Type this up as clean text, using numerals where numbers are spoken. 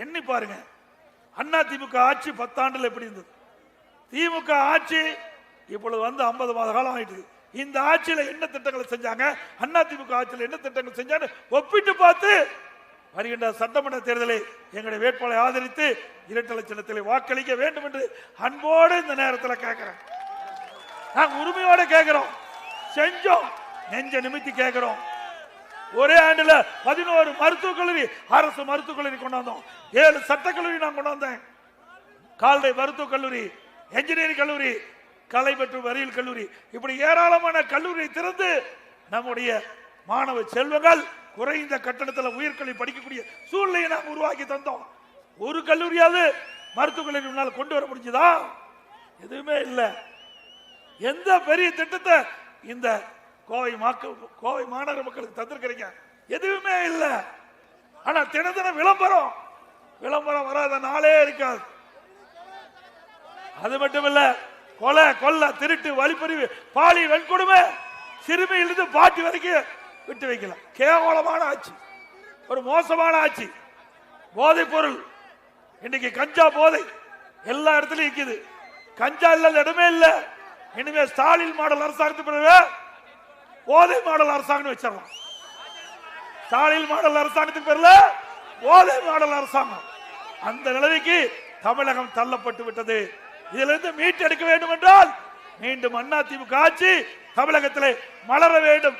எண்ணி பாருங்க. அண்ணா திமுக ஆட்சி 10 ஆண்டுல எப்படி இருந்தது? திமுக ஆட்சி இப்பொழுது வந்து 50 மாத காலம் ஆயிட்டு. இந்த ஆட்சியில என்ன திட்டங்களை செஞ்சாங்க, அண்ணா திமுக ஆட்சியில் என்ன திட்டங்கள் செஞ்சாங்க ஒப்பிட்டு பார்த்து வருகின்ற சட்டமன்ற தேர்தலை எங்களுடைய வேட்பாளரை ஆதரித்து இரட்டை சின்னத்தில் வாக்களிக்க வேண்டும் என்று அன்போடு இந்த நேரத்தில் கேட்கிறேன். நாங்கள் உரிமையோடு கேட்கிறோம், செஞ்சோம், நெஞ்ச நிமித்தி கேட்கிறோம். ஒரே ஆண்டுல 11 மருத்துவக் கல்லூரி, அரசு மருத்துவக் கல்லூரி கொண்டாந்தோம். 7 சட்டக்கல்லூரி நான் கொண்டாந்தேன். கால்நடை மருத்துவக் கல்லூரி, என்ஜினியரிங் கல்லூரி, கலை மற்றும் அறிவியல் கல்லூரி, இப்படி ஏராளமான கல்லூரியை திறந்து நம்முடைய மாணவ செல்வங்கள் குறைந்த கட்டணத்தில் உயர்கல்வி படிக்கக்கூடிய சூழ்நிலையை நாம் உருவாக்கி தந்தோம். ஒரு கல்லூரியாவது மருத்துவக் கல்லூரி கொண்டு வர முடிஞ்சதா? எதுவுமே இல்லை. எந்த பெரிய திட்டத்தை இந்த கோவை மாநகர மக்களுக்கு தந்திருக்கிறீங்க? எதுவுமே இல்லை. ஆனா தினம் விளம்பரம் வராத நாளே இருக்காது. அது மட்டும் இல்ல, கொலை கொள்ள திருட்டு வழிப்பறிவு பாலி வன்கொடுமை சிறுமியிலிருந்து பாட்டி வரைக்கும் விட்டு வைக்கலாம். கேவலமான ஆட்சி, ஒரு மோசமான ஆட்சி. போதைப் பொருள் இன்னைக்கு கஞ்சா போதை எல்லா இடத்துலயும் இருக்குது. கஞ்சா இல்லாத இடமே இல்லை. இனிமே ஸ்டாலின் மாடல் அரசாங்கத்துக்கு பிறகு போதை மாடல் அரசாங்கம் வச்சிடலாம். ஸ்டாலின் மாடல் அரசாங்கத்துக்கு பேர்ல போதை மாடல் அரசாங்கம். அந்த நிலைமைக்கு தமிழகம் தள்ளப்பட்டு விட்டது. இதிலிருந்து மீட்டெடுக்க வேண்டும் என்றால் மீண்டும் அதிமுக ஆட்சி தமிழகத்திலே மலர வேண்டும்.